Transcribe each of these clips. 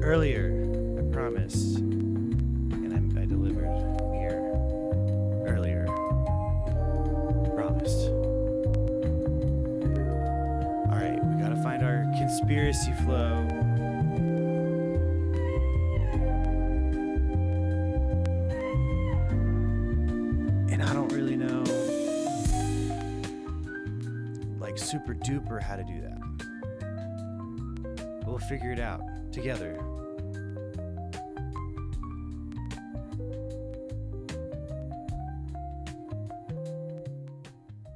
earlier. I promised. And I delivered here earlier. Promised. Alright, we gotta find our conspiracy flow. And I don't really know, like, super duper how to do that. But we'll figure it out together.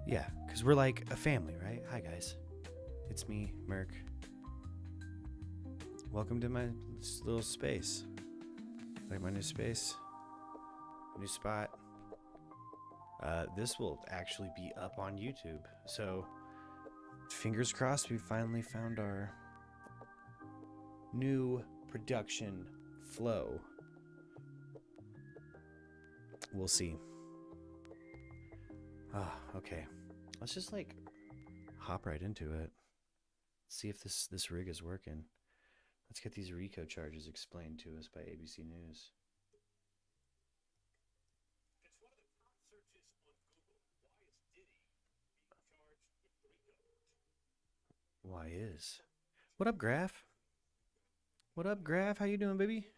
Yeah, because we're like a family, right? Hi, guys. It's me, MURK. Welcome to my little space. Like my new space. New spot. This will actually be up on YouTube. So, fingers crossed we finally found our new production flow. We'll see. Okay. Let's just like hop right into it. See if this rig is working. Let's get these RICO charges explained to us by ABC News. It's one of the top searches on Google. Why is Diddy being charged with RICO? Why is? What up, Graph? What up, Graph? How you doing, baby?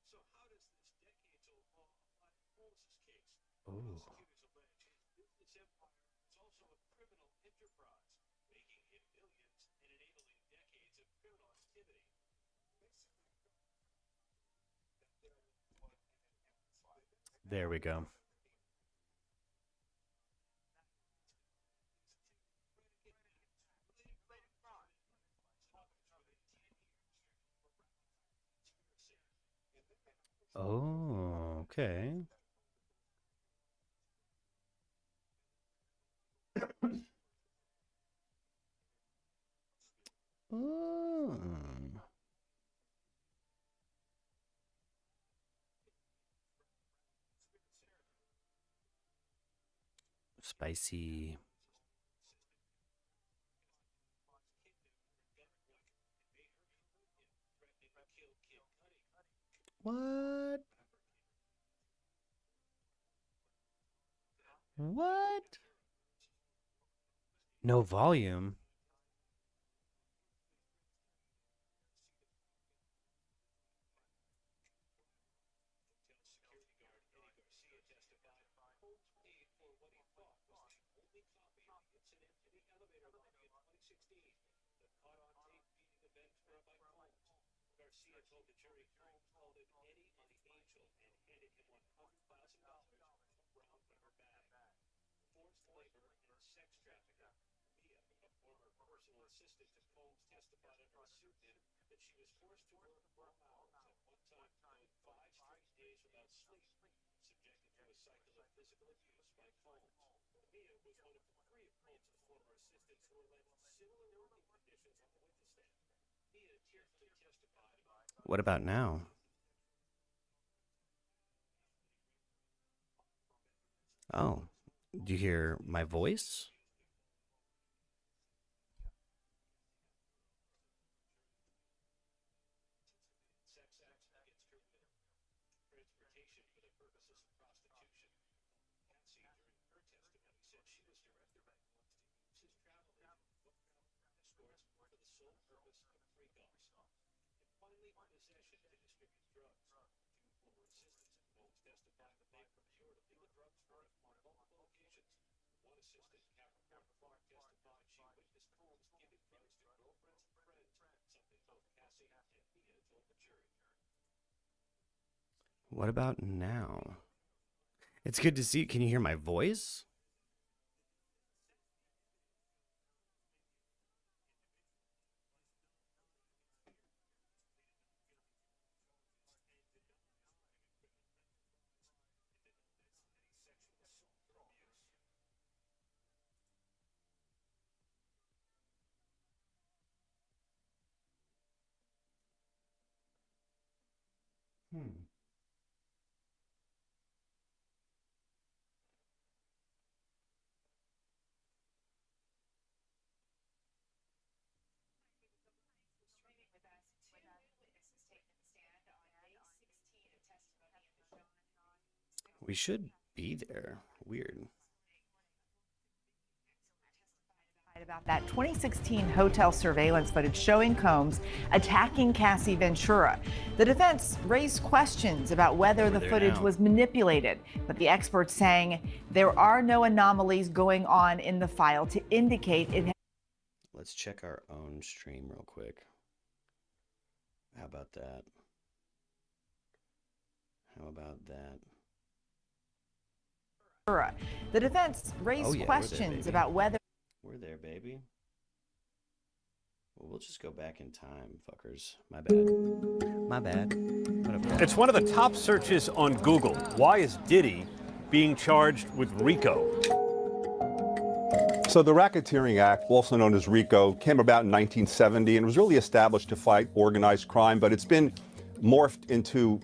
So how does this decades-old law apply to Holmes's case? Oh. Prosecutors allege his business empire is also a criminal enterprise, making him millions and enabling decades of criminal activity. There we go. Oh, okay. Oh. Spicy. What? What? No volume. Garcia told the jury Holmes called him Eddie on the Angel and handed him $100,000 from her bag. Forced labor and sex trafficking. Mia, a former personal assistant to Holmes, testified under a pseudonym that she was forced to work 4 hours, at one time going 5 straight days without sleep, subjected to a cycle of physical abuse by Holmes. Mia was one of 3 of Holmes' former assistants who alleged similar working conditions on the witness stand. Mia tearfully testified about What about now? Oh, do you hear my voice? sex acts against her will, transportation for the purposes of prostitution. Cassie, during her testimony, said she was directed by Holmes to use his travel agent, escorts, for the sole purpose of freak-offs. And finally, possession to distribute drugs. 2 former assistants of Holmes testified that they procured illegal drugs for him on multiple occasions. One assistant, Capricorn Clark, testified she witnessed Holmes giving drugs to girlfriends and friends, something both Cassie and Mia told the jury. What about now? It's good to see. Can you hear my voice? Hmm. We should be there. Weird. About that 2016 hotel surveillance footage showing Combs attacking Cassie Ventura. The defense raised questions about whether the footage was manipulated, but the experts saying there are no anomalies going on in the file to indicate it. Let's check our own stream real quick. How about that? How about that? The defense raised questions about whether. We're there, baby. Well, we'll just go back in time, fuckers. My bad. My bad. Whatever. It's one of the top searches on Google. Why is Diddy being charged with RICO? So the Racketeering Act, also known as RICO, came about in 1970 and was really established to fight organized crime, but it's been morphed into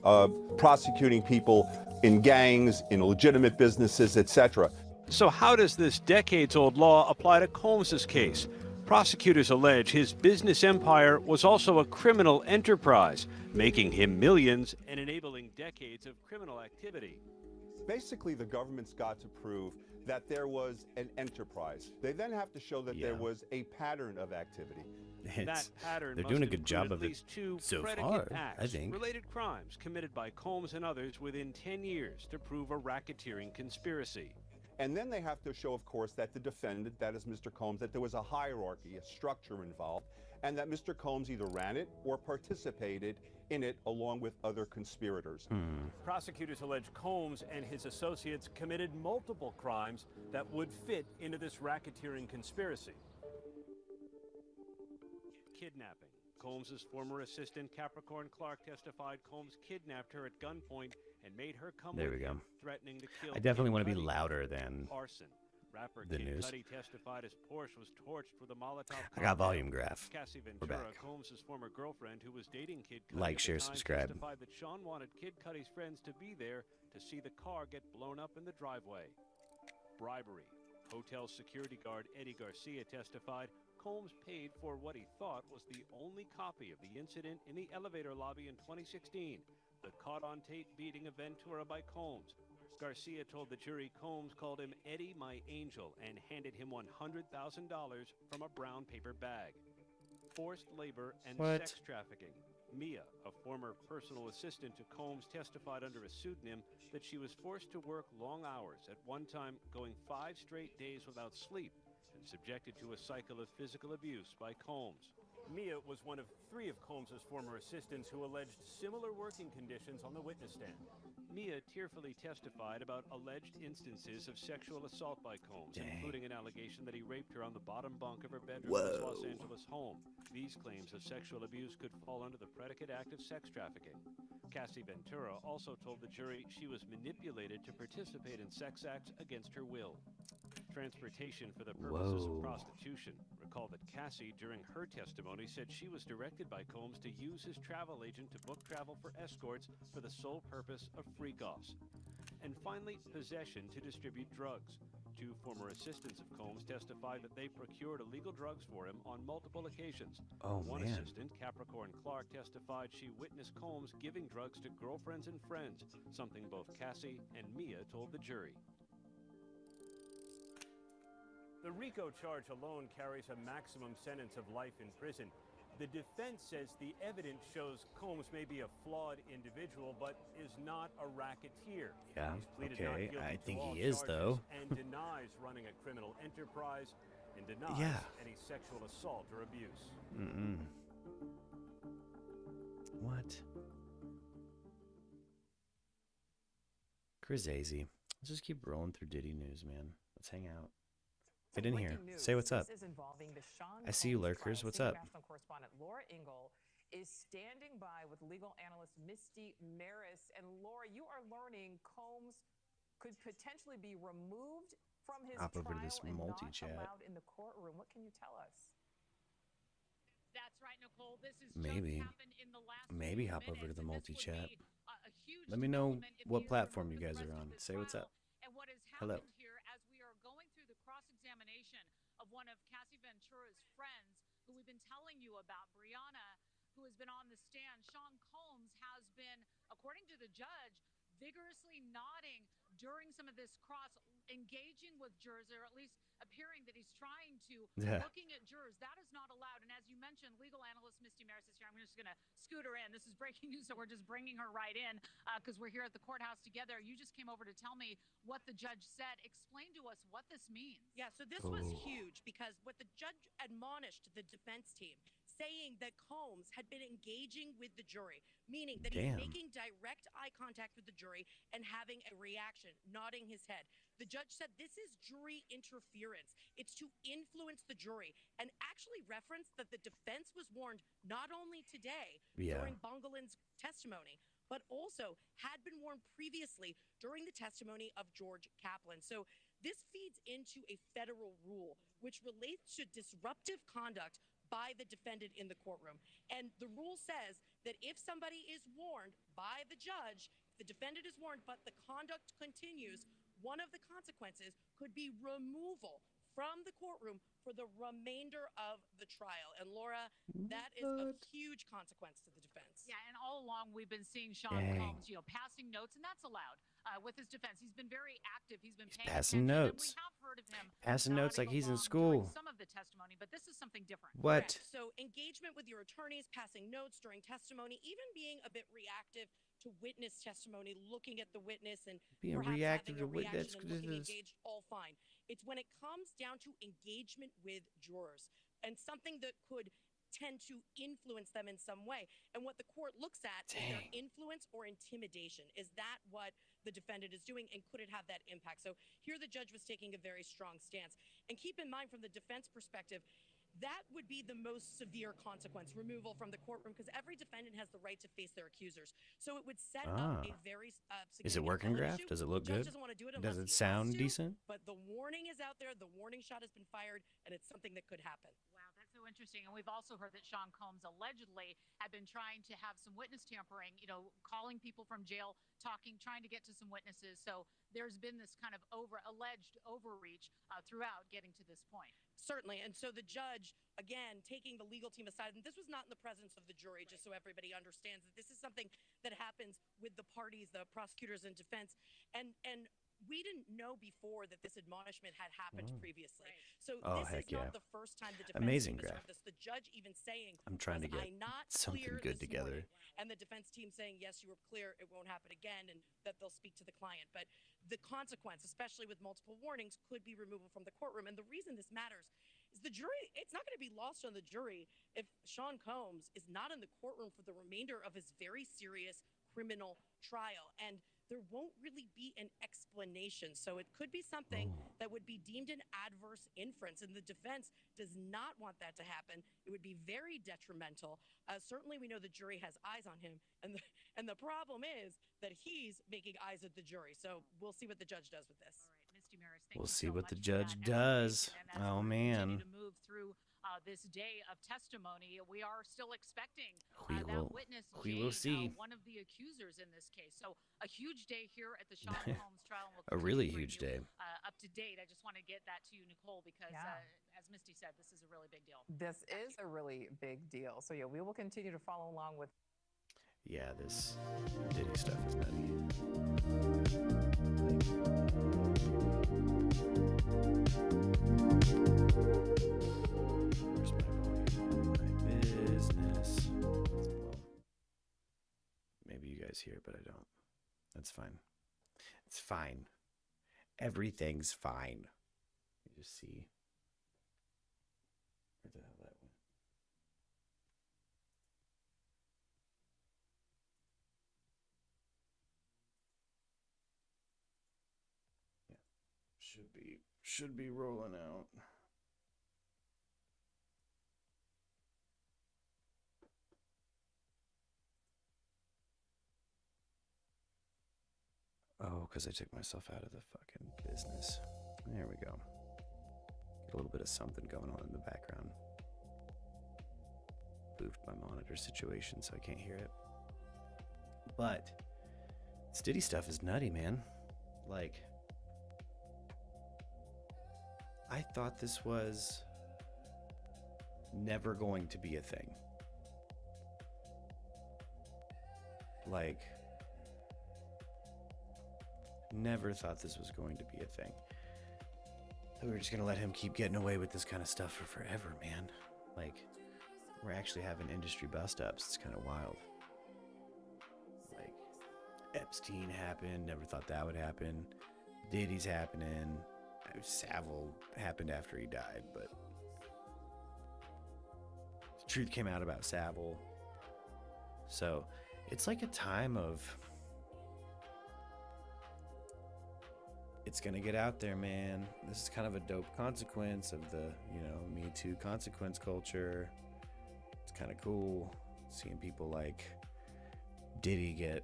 prosecuting people in gangs, in legitimate businesses, etc. So how does this decades-old law apply to Combs's case? Prosecutors allege his business empire was also a criminal enterprise, making him millions and enabling decades of criminal activity. Basically, the government's got to prove that there was an enterprise. They then have to show that there was a pattern of activity. That pattern they're must doing a good job at of it least two so predicate far, acts, I think. related crimes committed by Combs and others within 10 years to prove a racketeering conspiracy. And then they have to show, of course, that the defendant, that is Mr. Combs, that there was a hierarchy, a structure involved, and that Mr. Combs either ran it or participated in it along with other conspirators. Prosecutors allege Combs and his associates committed multiple crimes that would fit into this racketeering conspiracy. Kidnapping. Combs's former assistant Capricorn Clark testified Combs kidnapped her at gunpoint and made her come There with we go. him, threatening to kill. I definitely want to be Cudi. louder than Arson. Rapper the Kid news. Cudi testified his Porsche was torched with a Molotov I got cocktail. volume graph. Cassie We're Ventura, back. Combs' former girlfriend, who was dating Kid Cudi Like, at the share, time, subscribe. testified that Sean wanted Kid Cudi's friends to be there to see the car get blown up in the driveway. Bribery. Hotel security guard Eddie Garcia testified Combs paid for what he thought was the only copy of the incident in the elevator lobby in 2016, the caught-on-tape beating of Ventura by Combs. Garcia told the jury Combs called him Eddie my angel and handed him $100,000 from a brown paper bag. Forced labor and sex trafficking. Mia, a former personal assistant to Combs, testified under a pseudonym that she was forced to work long hours, at one time going 5 straight days without sleep, and subjected to a cycle of physical abuse by Combs. Mia was one of 3 of Combs's former assistants who alleged similar working conditions on the witness stand. Mia tearfully testified about alleged instances of sexual assault by Combs, including an allegation that he raped her on the bottom bunk of her bedroom in his Los Angeles home. These claims of sexual abuse could fall under the predicate act of sex trafficking. Cassie Ventura also told the jury she was manipulated to participate in sex acts against her will. Transportation for the purposes of prostitution. Recall that Cassie, during her testimony, said she was directed by Combs to use his travel agent to book travel for escorts for the sole purpose of freak-offs. And finally, possession to distribute drugs. 2 former assistants of Combs testified that they procured illegal drugs for him on multiple occasions. One assistant, Capricorn Clark, testified she witnessed Combs giving drugs to girlfriends and friends, something both Cassie and Mia told the jury. The RICO charge alone carries a maximum sentence of life in prison. The defense says the evidence shows Combs may be a flawed individual, but is not a racketeer. Yeah, He's pleaded not okay. guilty I to think all he is, charges though. and denies running a criminal enterprise and denies any sexual assault or abuse. What? Crazy. Let's just keep rolling through Diddy news, man. Let's hang out. Get in here. Say what's up. I see you, lurkers. What's up? National correspondent Laura Ingle is standing by with legal analyst Misty Maris. And Laura, you are learning Combs could potentially be removed from his Hop over to this trial and not multi-chat. allowed in the courtroom. What can you tell us? That's right, Nicole. This is Maybe. just happened in the last Maybe few hop over to minutes, the and this would multi-chat. be a huge Let me know development if what he is platform removed you for guys the are rest on. of this Say what's trial. up. And what has Hello. happened here as we are going through the cross-examination of one of Cassie Ventura's friends, who we've been telling you about, Brianna, who has been on the stand. Sean Combs has been, according to the judge, vigorously nodding during some of this cross engaging with jurors, or at least appearing that he's trying to, Yeah. looking at jurors. That is not allowed. And as you mentioned, legal analyst Misty Maris is here. I'm just going to scoot her in. This is breaking news, so we're just bringing her right in because we're here at the courthouse together. You just came over to tell me what the judge said. Explain to us what this means. Yeah, so this was Oh. huge because what the judge admonished the defense team, saying that Combs had been engaging with the jury, meaning that Damn. he's making direct eye contact with the jury and having a reaction, nodding his head. The judge said this is jury interference. It's to influence the jury, and actually referenced that the defense was warned not only today Yeah. during Bungalin's testimony, but also had been warned previously during the testimony of George Kaplan. So this feeds into a federal rule which relates to disruptive conduct by the defendant in the courtroom. And the rule says that if somebody is warned by the judge, if the defendant is warned, but the conduct continues, one of the consequences could be removal from the courtroom for the remainder of the trial. And Laura, that is a huge consequence to the defense. Yeah, and all along we've been seeing Sean Dang. Combs, passing notes, and that's allowed with his defense. He's been very active. He's been paying passing attention, notes. And we have heard of him Passing notes nodding like he's in along during school. some of the testimony, but this is something different. What? Correct. So engagement with your attorneys, passing notes during testimony, even being a bit reactive to witness testimony, looking at the witness and Being perhaps reactive having a to witness. reaction and looking engaged, all fine. It's when it comes down to engagement with jurors and something that could tend to influence them in some way. And what the court looks at is their influence or intimidation. Is that what the defendant is doing, and could it have that impact? So here the judge was taking a very strong stance. And keep in mind, from the defense perspective, that would be the most severe consequence, removal from the courtroom, because every defendant has the right to face their accusers. So it would set up a very Is it working, Graf? Does it look good? Doesn't want to do it Does unless it he sound has to, decent? But the warning is out there. The warning shot has been fired, and it's something that could happen. Wow, that's so interesting. And we've also heard that Sean Combs allegedly had been trying to have some witness tampering, calling people from jail, trying to get to some witnesses. So there's been this kind of alleged overreach throughout getting to this point. Certainly. And so the judge, again, taking the legal team aside, and this was not in the presence of the jury, just so everybody understands that this is something that happens with the parties, the prosecutors and defense. And we didn't know before that this admonishment had happened previously. So this is not the first time the defense Amazing, team has Graf. heard this. The judge even saying, I'm trying to "Was get I not something clear good this together." morning?" And the defense team saying, yes, you were clear, it won't happen again, and that they'll speak to the client. But the consequence, especially with multiple warnings, could be removal from the courtroom. And the reason this matters is the jury, it's not going to be lost on the jury if Sean Combs is not in the courtroom for the remainder of his very serious criminal trial. And there won't really be an explanation. So it could be something that would be deemed an adverse inference. And the defense does not want that to happen. It would be very detrimental. Certainly, we know the jury has eyes on him. And the problem is that he's making eyes at the jury. So we'll see what the judge does with this. All right, Misty Maris, thank We'll you see so what the much for judge that does. explanation. And as Oh, we man. continue to move through this day of testimony, we are still expecting We that will- witness, we will Jane, see. one of the accusers in this case. So a huge day here at the Sean Combs trial. And we'll A continue really to bring huge you, day. up to date. I just want to get that to you, Nicole, because Yeah. as Misty said, this is a really big deal. This is a really big deal. So, yeah, we will continue to follow along with. Yeah, this Diddy stuff is nutty. Where's my volume? My business. Well, maybe you guys hear it, but I don't. That's fine. It's fine. Everything's fine. You just see where the hell that went. Should be rolling out. Oh, because I took myself out of the fucking business. There we go. Get a little bit of something going on in the background. Moved my monitor situation so I can't hear it. But Diddy stuff is nutty, man. Like, I thought this was never going to be a thing. Like, Never thought this was going to be a thing. That we were just gonna let him keep getting away with this kind of stuff for forever, man. Like, we're actually having industry bust-ups. It's kind of wild. Like, Epstein happened. Never thought that would happen. Diddy's happening. Savile happened after he died, but the truth came out about Savile. So it's like a time of, it's gonna get out there, man. This is kind of a dope consequence of the, Me Too consequence culture. It's kind of cool seeing people like Diddy get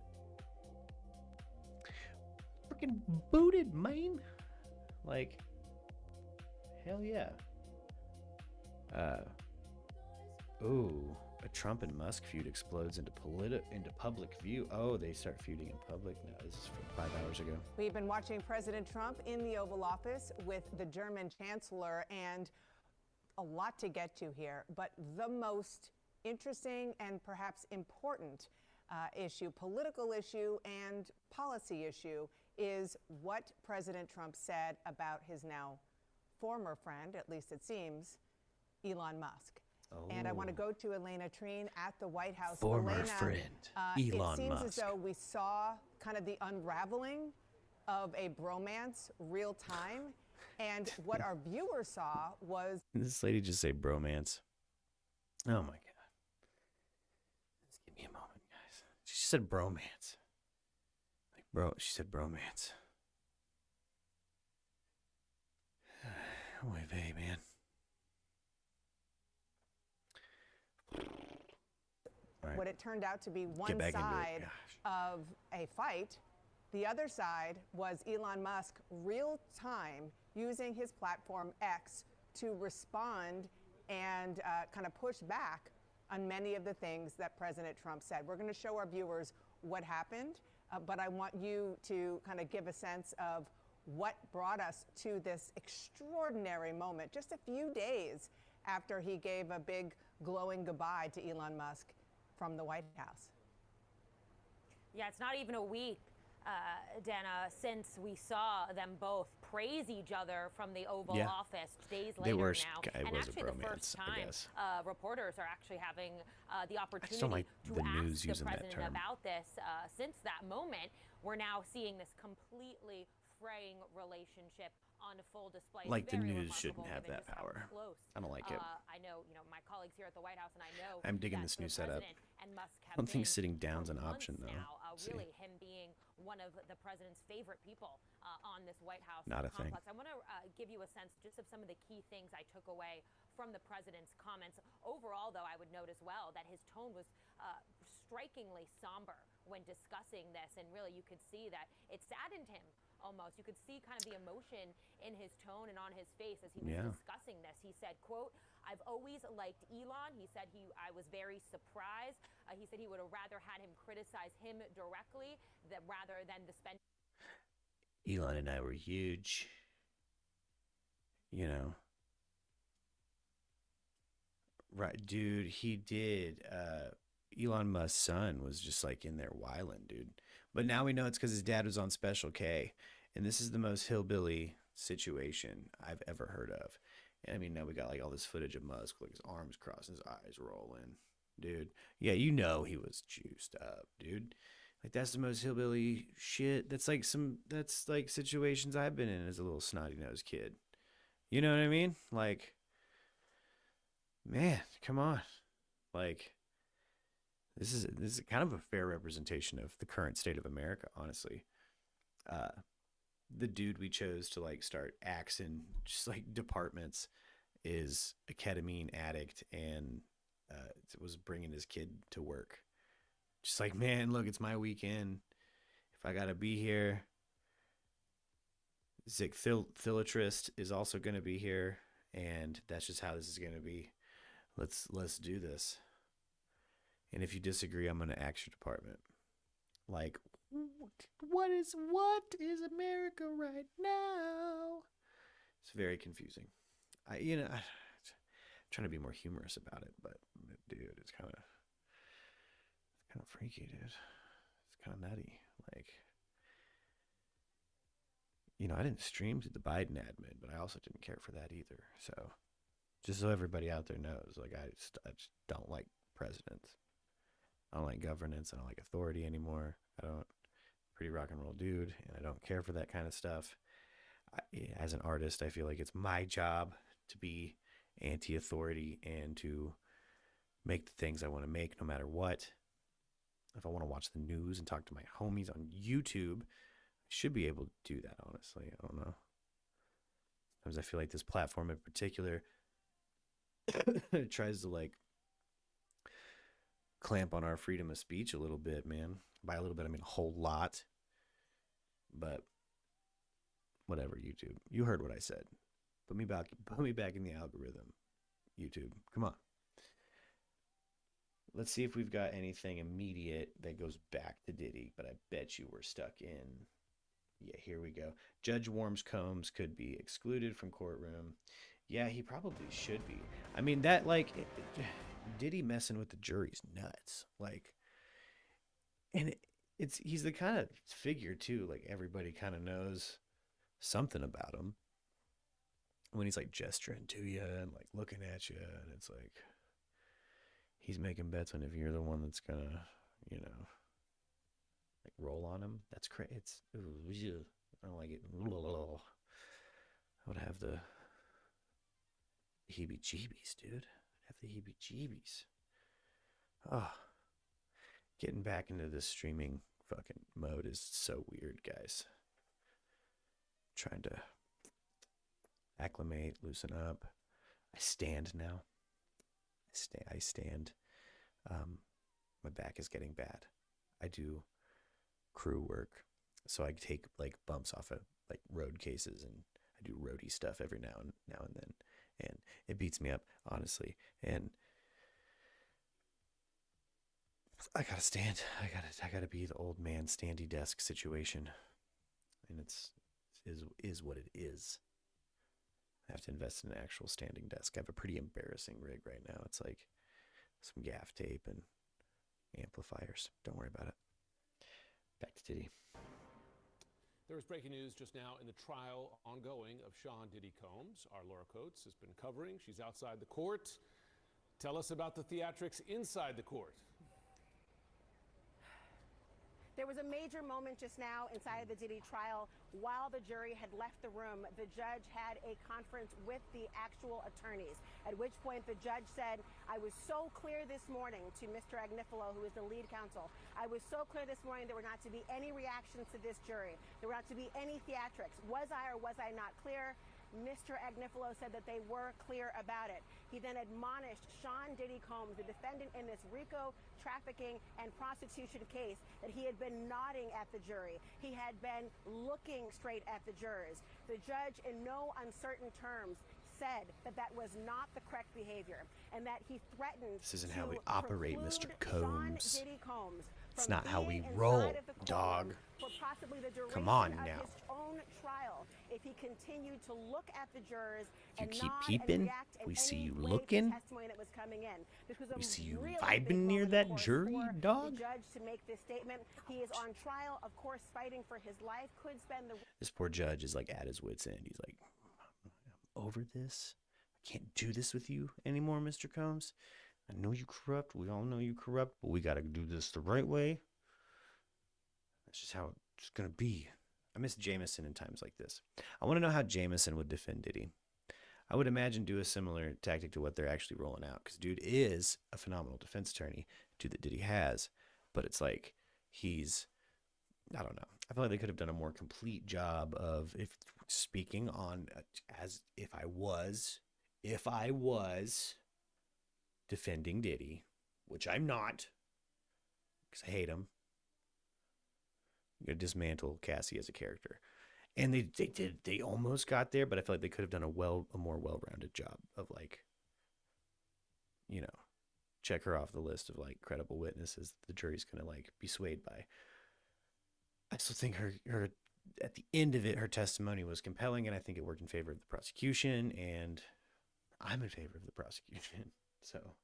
freaking booted, man. Like, hell yeah. A Trump and Musk feud explodes into public view. Oh, they start feuding in public now. This is from 5 hours ago. We've been watching President Trump in the Oval Office with the German Chancellor, and a lot to get to here. But the most interesting and perhaps important issue, political issue and policy issue, is what President Trump said about his now former friend, at least it seems, Elon Musk. And I want to go to Elena Treen at the White House. Former Elena, friend, Elon it seems Musk. as though we saw kind of the unraveling of a bromance real time. And what our viewers saw was... Did this lady just say bromance? Oh my God. Just give me a moment, guys. She said bromance. She said bromance. Oy vey, man. Right. What it turned out to be one side of a fight. The other side was Elon Musk real time using his platform X to respond and kind of push back on many of the things that President Trump said. We're going to show our viewers what happened, but I want you to kind of give a sense of what brought us to this extraordinary moment just a few days after he gave a big glowing goodbye to Elon Musk from the White House. Yeah, it's not even a week, Dana, since we saw them both praise each other from the Oval Office days later now. And actually the first time reporters are actually having the opportunity to ask the president about this. Since that moment, we're now seeing this completely fraying relationship on full display. Like, the news shouldn't have that power. I don't like it. I know, my colleagues here at the White House, and I know I'm digging this new setup. And Musk I don't think sitting down's an option, though. Now, really, him being one of the president's favorite people on this White House Thing. complex. I want to give you a sense just of some of the key things I took away from the president's comments. Overall, though, I would note as well that his tone was strikingly somber when discussing this, and really you could see that it saddened him. Almost. You could see kind of the emotion in his tone and on his face as he was discussing this. He said, quote, "I've always liked Elon." He said I was very surprised. He said he would have rather had him criticize him directly rather than the spend. Elon and I were huge. Right, dude, he did. Elon Musk's son was just like in there whiling, dude. But now we know it's because his dad was on Special K. And this is the most hillbilly situation I've ever heard of. And I mean, now we got like all this footage of Musk, like his arms crossed, his eyes rolling. Dude, yeah, he was juiced up, dude. Like, that's the most hillbilly shit. That's like situations I've been in as a little snotty-nosed kid. You know what I mean? Like, man, come on. Like, this is kind of a fair representation of the current state of America, honestly. The dude we chose to like start axing just like departments is a ketamine addict and was bringing his kid to work. Just like, man, look, it's my weekend. If I gotta be here, Zic Philatrist is also gonna be here, and that's just how this is gonna be. Let's do this. And if you disagree, I'm gonna axe your department. Like, what is America right now? It's very confusing. I'm trying to be more humorous about it, but dude, it's kind of freaky, dude. It's kind of nutty. Like, you know, I didn't stream to the Biden admin, but I also didn't care for that either. So just so everybody out there knows, like, I just don't like presidents. I don't like governance. I don't like authority anymore. Pretty rock and roll dude, and I don't care for that kind of stuff. As an artist, I feel like it's my job to be anti-authority and to make the things I want to make no matter what. If I want to watch the news and talk to my homies on YouTube, I should be able to do that, honestly. I don't know. Sometimes I feel like this platform in particular tries to, like, clamp on our freedom of speech a little bit, man. By a little bit, I mean a whole lot. But whatever, YouTube. You heard what I said. Put me back in the algorithm, YouTube. Come on. Let's see if we've got anything immediate that goes back to Diddy, but I bet you we're stuck in. Yeah, here we go. Judge warns Combs could be excluded from courtroom. Yeah, he probably should be. I mean, that, like, Diddy messing with the jury's nuts. Like, and he's the kind of figure, too, like, everybody kind of knows something about him when he's, like, gesturing to you and, like, looking at you, and it's like he's making bets on if you're the one that's gonna, you know, like, roll on him. That's crazy. It's, I don't like it. I would have the heebie-jeebies, dude. I'd have the heebie-jeebies. Oh, getting back into this streaming fucking mode is so weird, guys. Trying to acclimate, loosen up. I stand now. I stand. My back is getting bad. I do crew work, so I take, like, bumps off of, like, road cases, and I do roadie stuff every now and then, and it beats me up, honestly. And I gotta stand. I gotta be the old man standy desk situation, and is what it is. I have to invest in an actual standing desk. I have a pretty embarrassing rig right now. It's like some gaff tape and amplifiers. Don't worry about it. Back to Diddy. There was breaking news just now in the trial ongoing of Sean Diddy Combs. Our Laura Coates has been covering. She's outside the court. Tell us about the theatrics inside the court. There was a major moment just now inside of the Diddy trial. While the jury had left the room, the judge had a conference with the actual attorneys, at which point the judge said, I was so clear this morning to Mr. Agnifilo, who is the lead counsel. I was so clear this morning there were not to be any reactions to this jury. There were not to be any theatrics. Was I or was I not clear? Mr. Agnifilo said that they were clear about it. He then admonished Sean Diddy Combs, the defendant in this RICO trafficking and prostitution case, that he had been nodding at the jury. He had been looking straight at the jurors. The judge, in no uncertain terms, said that that was not the correct behavior, and that he threatened. This isn't how we operate, Mr. Combs. Sean Diddy Combs. It's not how we roll, dog. Come on now. His own trial, if he continued to look at the jurors You and keep nod peeping, and react in we see any you way to looking. testimony that was coming in. This was a We see you really vibing big near moment, that of course, jury, for dog. The judge to make this statement. He is on trial, of course, fighting for his life. Could spend the. This poor judge is, like, at his wit's end. He's like, I'm over this. I can't do this with you anymore, Mr. Combs. I know you corrupt. We all know you corrupt, but we got to do this the right way. That's just how it's going to be. I miss Jameson in times like this. I want to know how Jameson would defend Diddy. I would imagine do a similar tactic to what they're actually rolling out, because dude is a phenomenal defense attorney, dude that Diddy has, but it's like I don't know. I feel like they could have done a more complete job of speaking on as if I was defending Diddy, which I'm not, because I hate him. You're gonna dismantle Cassie as a character, and they did. They almost got there, but I feel like they could have done a more well-rounded job of, like, you know, check her off the list of, like, credible witnesses that the jury's gonna, like, be swayed by. I still think her at the end of it, her testimony was compelling, and I think it worked in favor of the prosecution, and I'm in favor of the prosecution. So.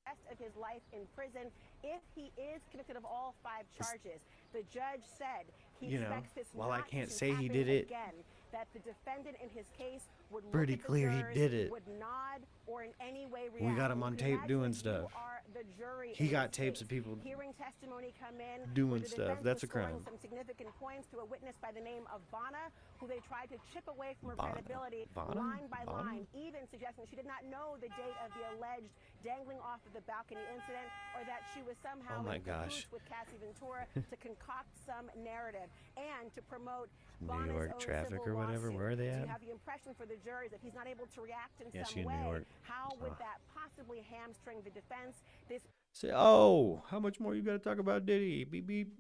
Rest of his life in prison if he is convicted of all 5 charges. The judge said he expects this while not I can't to say he happen did it again. that the defendant in his case would Pretty look at clear the he jurors, did it. would nod, or in any way react. We got him You on can tape imagine doing if you stuff. are the jury He in got this tapes case, of people hearing testimony come in, doing where the stuff. defense That's was a crime. scoring some significant points to a witness by the name of Vanna, who they tried to chip away from her Vanna? credibility Vanna? line by Vanna? line, even suggesting she did not know the date of the alleged dangling off of the balcony incident, or that she was somehow Oh my in gosh. cahoots with Cassie Ventura to concoct some narrative and to promote New Vanna's York own traffic civil or whatever. lawsuit. Where are they So at? you have the impression for the juries that he's not able to react in Yeah, she some in New way. York. How would Ugh. that possibly hamstring the defense? This Say, oh, how much more you got to talk about Diddy? Beep, beep.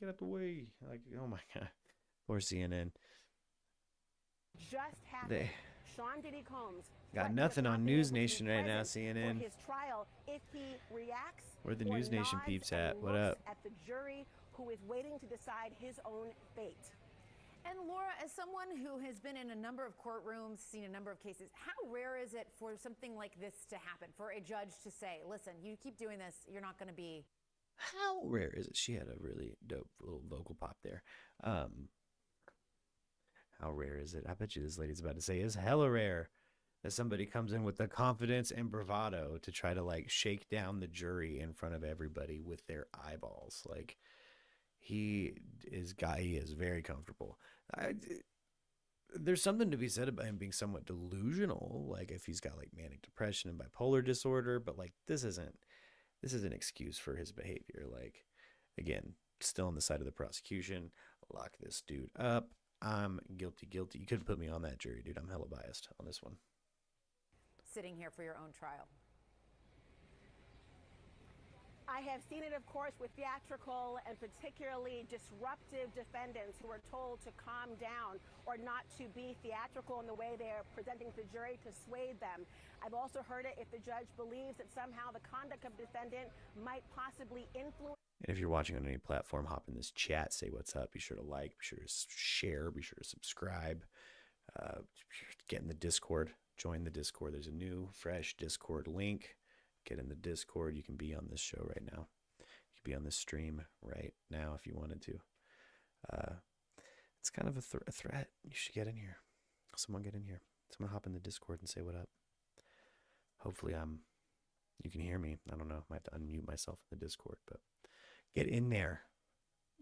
Get out the way. Like, oh my God. Poor CNN. just happened. They Sean Diddy Combs got threatened nothing to on not be News able to be Nation right now, present CNN. for his trial if he reacts Where the or News Nation nods peeps and at? What looks up? at the jury who is waiting to decide his own fate. And Laura, as someone who has been in a number of courtrooms, seen a number of cases, how rare is it for something like this to happen? For a judge to say, listen, you keep doing this, you're not going to be... How rare is it? She had a really dope little vocal pop there. How rare is it? I bet you this lady's about to say is hella rare that somebody comes in with the confidence and bravado to try to like shake down the jury in front of everybody with their eyeballs. Like he is very comfortable. There's something to be said about him being somewhat delusional, like if he's got like manic depression and bipolar disorder, but like this isn't an excuse for his behavior. Like, again, still on the side of the prosecution. Lock this dude up. I'm guilty. You could have put me on that jury, dude. I'm hella biased on this one. Sitting here for your own trial. I have seen it, of course, with theatrical and particularly disruptive defendants who are told to calm down or not to be theatrical in the way they are presenting to the jury to sway them. I've also heard it if the judge believes that somehow the conduct of the defendant might possibly influence. And if you're watching on any platform, hop in this chat, say what's up. Be sure to like, be sure to share, be sure to subscribe. Get in the Discord. Join the Discord. There's a new, fresh Discord link. Get in the Discord. You can be on this show right now. You can be on this stream right now if you wanted to. It's kind of a threat. You should get in here. Someone get in here. Someone hop in the Discord and say what up. Hopefully you can hear me. I don't know. I might have to unmute myself in the Discord, but get in there.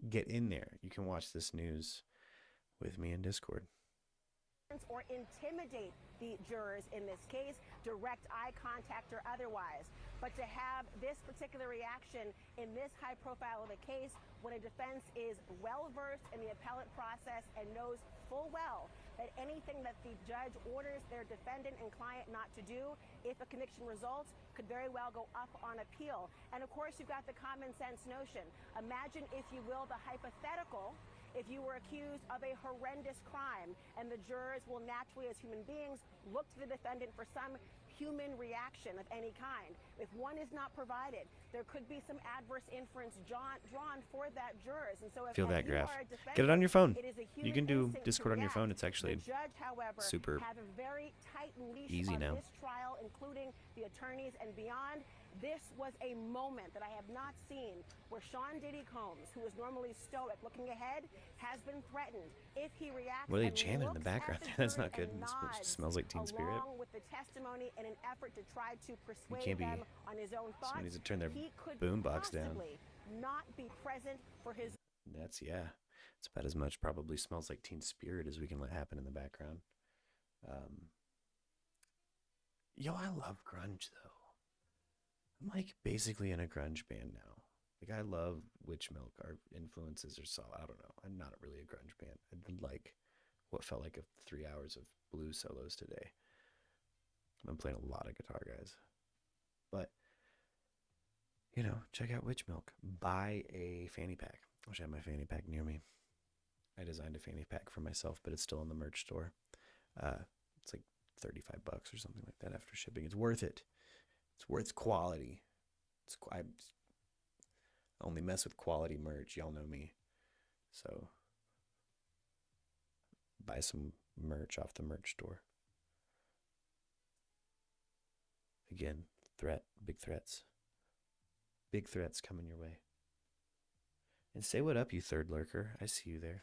Get in there. You can watch this news with me in Discord. Or intimidate the jurors in this case, direct eye contact or otherwise. But to have this particular reaction in this high profile of a case when a defense is well versed in the appellate process and knows full well that anything that the judge orders their defendant and client not to do, if a conviction results, could very well go up on appeal. And of course, you've got the common sense notion. Imagine, if you will, the hypothetical. If you were accused of a horrendous crime, and the jurors will naturally, as human beings, look to the defendant for some human reaction of any kind. If one is not provided, there could be some adverse inference drawn for that jurors. And so if Feel that you graph. are a defendant, Get it on your phone. it is a You human can do instinct to Discord on your phone. react. It's actually the judge, however, super have a very tight leash easy on now. this trial, including the attorneys and beyond. This was a moment that I have not seen where Sean Diddy Combs, who is normally stoic, looking ahead, has been threatened. If he reacts, What are they and jamming in the looks background at the there? That's jury not good. and It nods smells like Teen Spirit. along with the testimony in an effort to try to persuade can't be- them on his own thoughts, Someone needs to turn their he could boombox down. possibly not be present for his. It's about as much probably smells like Teen Spirit as we can let happen in the background. I love grunge though. I'm like basically in a grunge band now. Like I love Witch Milk. Our influences are solid. I don't know. I'm not really a grunge band. I did like what felt like 3 hours of blues solos today. I've been playing a lot of guitar, guys. But check out Witch Milk. Buy a fanny pack. I wish I had my fanny pack near me. I designed a fanny pack for myself, but it's still in the merch store. It's like $35 or something like that after shipping. It's worth it. It's worth quality. I only mess with quality merch. Y'all know me. So buy some merch off the merch store. Again, big threats. Big threats coming your way. And say what up, you third lurker. I see you there.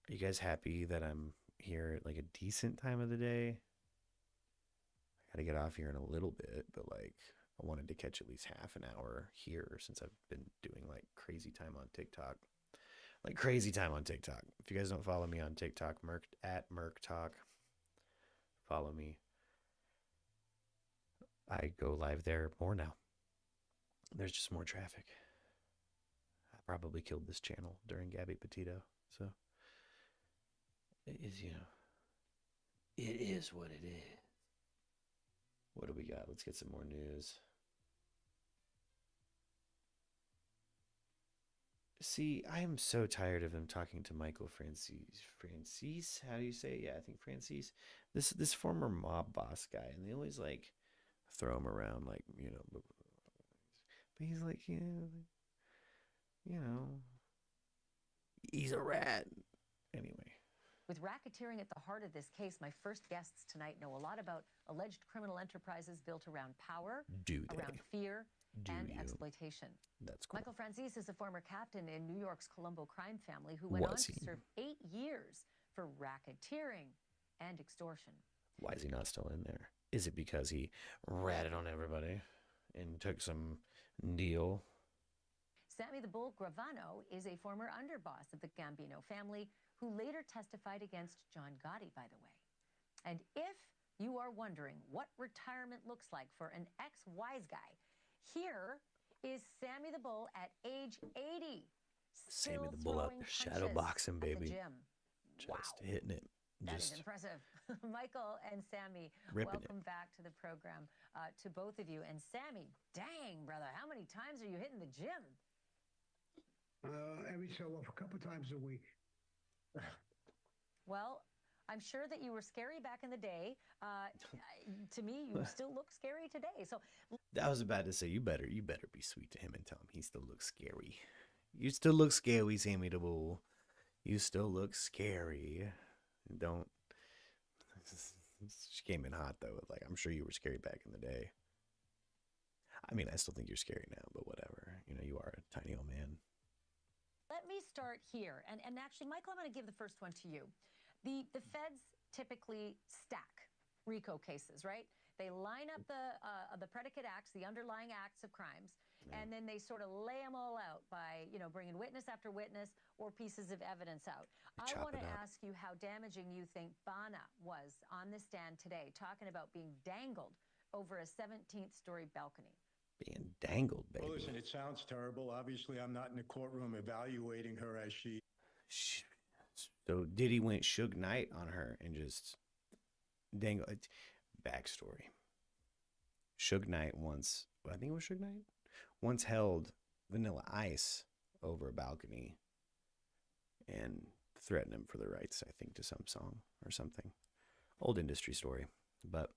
Are you guys happy that I'm here at like a decent time of the day? I got to get off here in a little bit, but like I wanted to catch at least half an hour here since I've been doing like crazy time on TikTok. Like crazy time on TikTok. If you guys don't follow me on TikTok, MURK at MURK Talk, follow me. I go live there more now. There's just more traffic. I probably killed this channel during Gabby Petito, so it is, it is what it is. What do we got? Let's get some more news. See, I am so tired of them talking to Michael Francis, how do you say it? Yeah, I think Francis. This former mob boss guy, and they always like throw him around like, but he's like, he's a rat. Anyway. With racketeering at the heart of this case, my first guests tonight know a lot about alleged criminal enterprises built around power, around fear, and exploitation. That's cool. Michael Francis is a former captain in New York's Colombo crime family who went on to serve 8 years for racketeering and extortion. Why is he not still in there? Is it because he ratted on everybody and took some deal? Sammy the Bull Gravano is a former underboss of the Gambino family who later testified against John Gotti, by the way. And if you are wondering what retirement looks like for an ex-wise guy, here is Sammy the Bull at age 80. Sammy the Bull up shadow boxing, baby. Just hitting it. That is impressive. Michael and Sammy, welcome back to the program, to both of you. And Sammy, dang, brother, how many times are you hitting the gym? Every so often, a couple times a week. Well, I'm sure that you were scary back in the day. To me, you still look scary today. So I was about to say, you better be sweet to him and tell him he still looks scary. You still look scary, Sammy the Bull. You still look scary. Don't. She came in hot though. Like, I'm sure you were scary back in the day. I mean, I still think you're scary now, but whatever. You are a tiny old man. Let me start here. And actually, Michael, I'm going to give the first one to you. The feds typically stack RICO cases, right? They line up the predicate acts, the underlying acts of crimes, and then they sort of lay them all out by, bringing witness after witness or pieces of evidence out. I want to ask you how damaging you think Bana was on the stand today, talking about being dangled over a 17th story balcony. Being dangled, baby. Well, listen, it sounds terrible. Obviously, I'm not in the courtroom evaluating her as she. So Diddy went Suge Knight on her and just dangled. Backstory. Suge Knight once, I think it was Suge Knight, once held Vanilla Ice over a balcony and threatened him for the rights, I think, to some song or something. Old industry story. But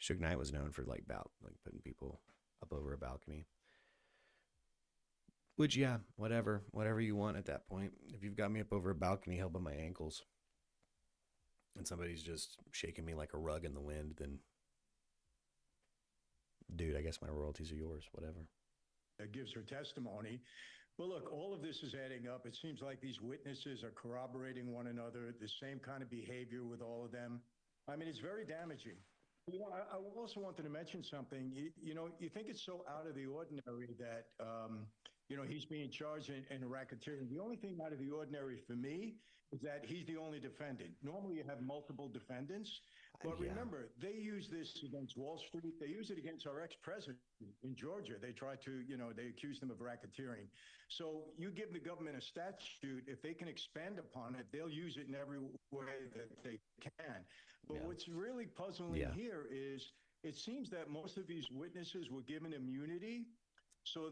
Suge Knight was known for like putting people up over a balcony. Which, yeah, whatever you want at that point. If you've got me up over a balcony held by my ankles and somebody's just shaking me like a rug in the wind, then, dude, I guess my royalties are yours, whatever. That gives her testimony. Well, look, all of this is adding up. It seems like these witnesses are corroborating one another, the same kind of behavior with all of them. I mean, it's very damaging. I also wanted to mention something. You think it's so out of the ordinary that, he's being charged in racketeering. The only thing out of the ordinary for me is that he's the only defendant. Normally you have multiple defendants. But remember, they use this against Wall Street. They use it against our ex-president in Georgia. They try to, they accuse them of racketeering. So you give the government a statute, if they can expand upon it, they'll use it in every way that they can. But what's really puzzling here is it seems that most of these witnesses were given immunity. So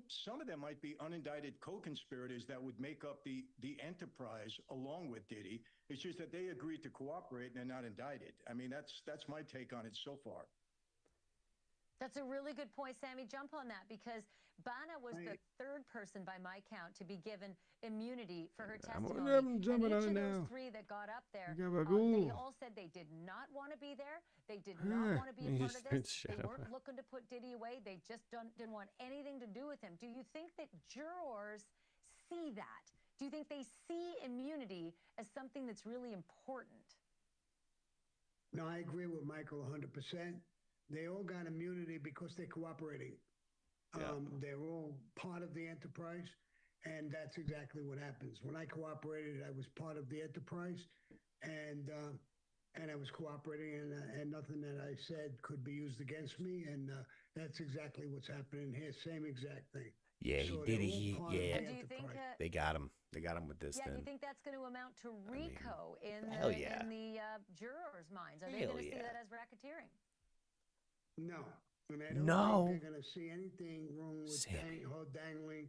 some of them might be unindicted co-conspirators that would make up the enterprise along with Diddy. It's just that they agreed to cooperate and they're not indicted. I mean, that's my take on it so far. That's a really good point, Sammy. Jump on that, because Bana was the third person by my count to be given immunity for her testimony. I'm jumping and each on it of those now. three that got up there, They all said they did not want to be there. They did not want to be a part of this. They weren't looking to put Diddy away. They just didn't want anything to do with him. Do you think that jurors see that? Do you think they see immunity as something that's really important? No, I agree with Michael 100%. They all got immunity because they're cooperating. They're all part of the enterprise, and that's exactly what happens. When I cooperated, I was part of the enterprise, and I was cooperating, and nothing that I said could be used against me, and that's exactly what's happening here. Same exact thing. Yeah, he So did they're it. all part of the And do you think enterprise. They got him. They got him with this. Yeah, then do you think that's going to amount to RICO in hell the yeah. jurors' minds? Are they Hell going to see yeah. that as racketeering? No. And I don't No. think they're going to see anything wrong with her dangling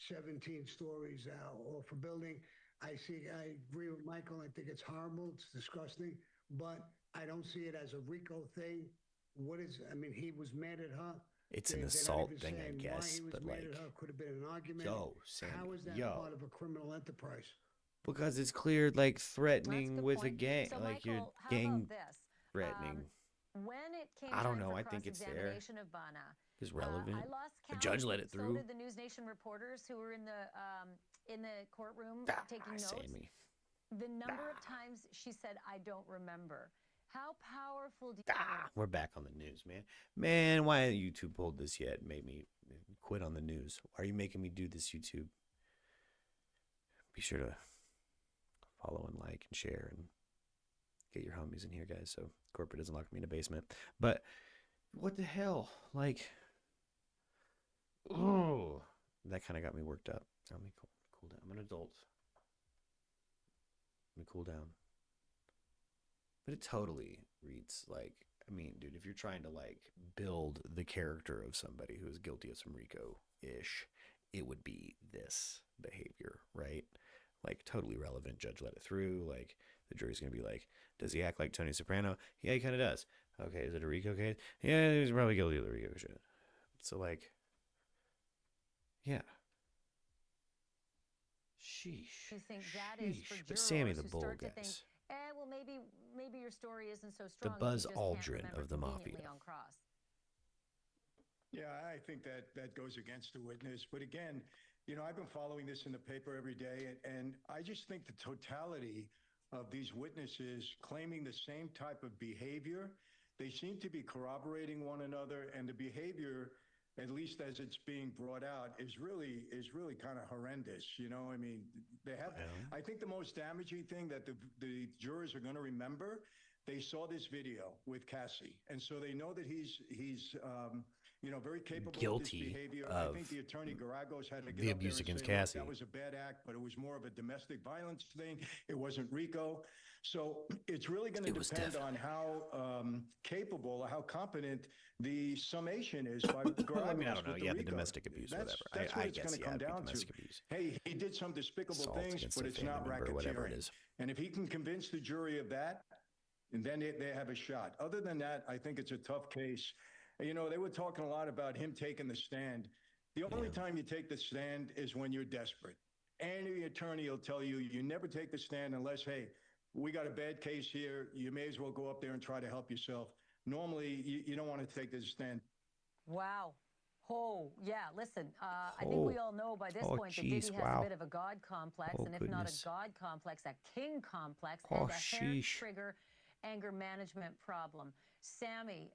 17 stories out off a building. I agree with Michael. I think it's horrible. It's disgusting. But I don't see it as a RICO thing. He was mad at her. It's an They're not assault even thing, I saying guess. Why he was But mad like, at her. Could have been an argument. yo, Sammy, How is that yo. part of a criminal enterprise? Because it's clear, like, threatening Good with a point. gang, So, like Michael, you're how gang about this? threatening. When it came I don't time know. for I think it's there. cross-examination of Bana, It's relevant. I lost The count. judge let it So through. did the News Nation reporters who were in the courtroom taking notes. Sammy. The number of times she said, "I don't remember." How powerful do you We're back on the news, man. Man, why haven't YouTube pulled this yet? Made me quit on the news. Why are you making me do this, YouTube? Be sure to follow and like and share and get your homies in here, guys, so corporate doesn't lock me in a basement. But what the hell? Like, oh, that kind of got me worked up. Let me cool down. I'm an adult. Let me cool down. But it totally reads like, I mean, dude, if you're trying to like build the character of somebody who is guilty of some RICO-ish, it would be this behavior, right? Like, totally relevant. Judge let it through. Like, the jury's going to be like, does he act like Tony Soprano? Yeah, he kind of does. Okay, is it a RICO case? Yeah, he's probably guilty of the RICO shit. So, like, yeah. Sheesh. you think that is for But jurors Sammy the who Bull, start to guys. think, well, maybe your story isn't so strong. Buzz you just Aldrin can't remember of the conveniently mafia. on cross. Yeah, I think that goes against the witness. But again, I've been following this in the paper every day, and I just think the totality of these witnesses claiming the same type of behavior, they seem to be corroborating one another, and the behavior, at least as it's being brought out, is really kind of horrendous. I mean, they have. I think the most damaging thing that the jurors are going to remember, they saw this video with Cassie, and so they know that he's very capable Guilty of this behavior. of I think the attorney Garagos had to get the up there abuse and against say, "Look, Cassie." that was a bad act, but it was more of a domestic violence thing. It wasn't RICO." So it's really going to depend on how capable, how competent the summation is by Garagos. I mean, I don't know. with the Yeah, the RICO. domestic abuse, That's whatever. what I it's guess, going to come down to. abuse. Hey, he did some despicable Assault things, against but a it's family not member, racketeering. whatever it is. And if he can convince the jury of that, and then they have a shot. Other than that, I think it's a tough case. They were talking a lot about him taking the stand. The only time you take the stand is when you're desperate. Any attorney will tell you, you never take the stand unless, hey, we got a bad case here. You may as well go up there and try to help yourself. Normally, you don't want to take this stand. Wow. Oh, yeah. Listen, I think we all know by this point that Diddy has a bit of a God complex, and if not a God complex, a king complex, and a hair trigger anger management problem. Sammy,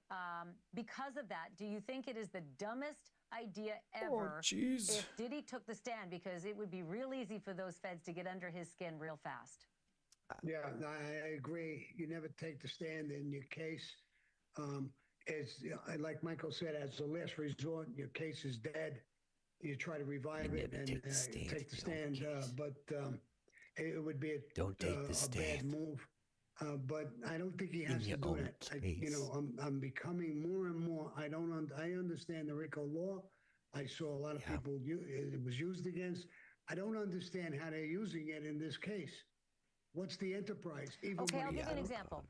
because of that, do you think it is the dumbest idea ever if Diddy took the stand? Because it would be real easy for those feds to get under his skin real fast. Yeah, I agree. You never take the stand in your case. Like Michael said, as a last resort, your case is dead. You try to revive it and take the stand. But it would be a bad move. But I don't think he has to do that. I'm becoming more and more. I understand the RICO law. I saw a lot of people it was used against. I don't understand how they're using it in this case. What's the enterprise? Okay, I'll give you an example.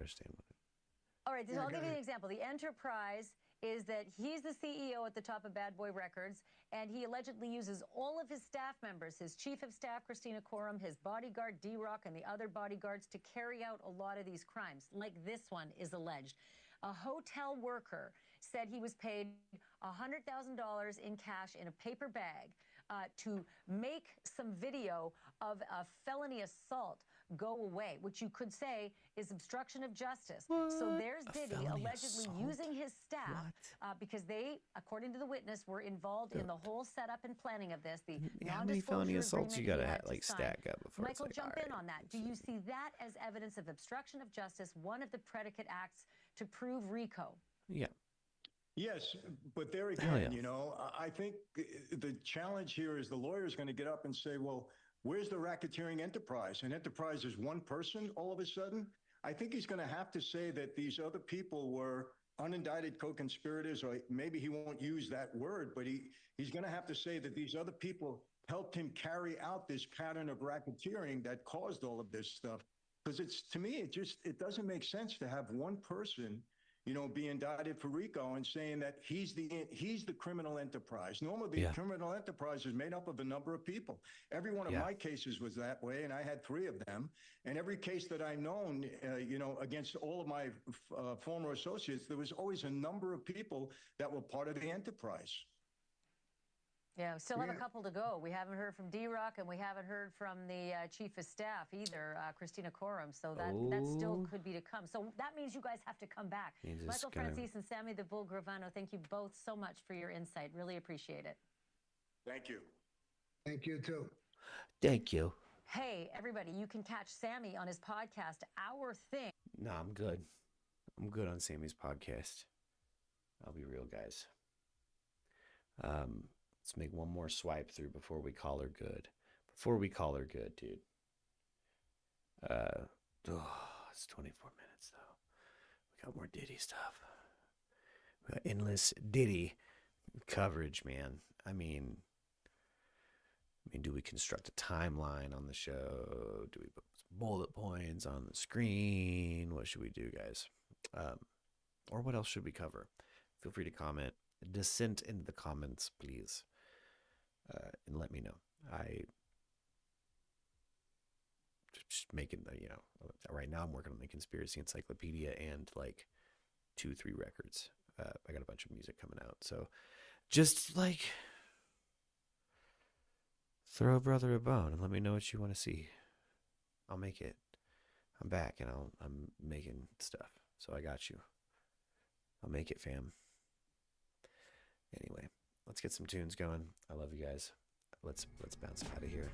All right, Yeah, I'll give you an example. The enterprise is that he's the CEO at the top of Bad Boy Records, and he allegedly uses all of his staff members, his chief of staff, Christina Coram, his bodyguard, D-Rock, and the other bodyguards to carry out a lot of these crimes, like this one is alleged. A hotel worker said he was paid $100,000 in cash in a paper bag to make some video of a felony assault go away, which you could say is obstruction of justice. So there's Diddy allegedly using his staff because they, according to the witness, were involved in the whole setup and planning of this. The How many felony assaults you gotta stack up before Michael, it's like, jump in on that. Do you see that as evidence of obstruction of justice, one of the predicate acts to prove RICO? Yeah. Yes, but there Hell again, yeah. you know, I think the challenge here is the lawyer is going to get up and say, well, where's the racketeering enterprise? An enterprise is one person all of a sudden. I think he's going to have to say that these other people were unindicted co-conspirators, or maybe he won't use that word, but he's going to have to say that these other people helped him carry out this pattern of racketeering that caused all of this stuff. Because to me, it doesn't make sense to have one person, you know, be indicted for RICO and saying that he's the criminal enterprise. Normally, the criminal enterprise is made up of a number of people. Every one of my cases was that way, and I had 3 of them. And every case that I known, you know, against all of my former associates, there was always a number of people that were part of the enterprise. Yeah, we still have a couple to go. We haven't heard from D-Rock, and we haven't heard from the chief of staff either, Christina Coram. So that still could be to come. So that means you guys have to come back. Michael Francis and Sammy the Bull Gravano, thank you both so much for your insight. Really appreciate it. Thank you. Thank you, too. Thank you. Hey, everybody, you can catch Sammy on his podcast, Our Thing. No, I'm good. I'm good on Sammy's podcast. I'll be real, guys. Let's make one more swipe through before we call her good. Dude. It's 24 minutes, though. We got more Diddy stuff. We got endless Diddy coverage, man. I mean, do we construct a timeline on the show? Do we put bullet points on the screen? What should we do, guys? Or what else should we cover? Feel free to comment. Dissent into the comments, please. And let me know. I just making the, you know, right now I'm working on the conspiracy encyclopedia and like 2-3 records. I got a bunch of music coming out. So just like throw a brother a bone and let me know what you want to see. I'll make it. I'm back and I'm making stuff. So I got you. I'll make it, fam. Anyway, let's get some tunes going. I love you guys. Let's bounce out of here.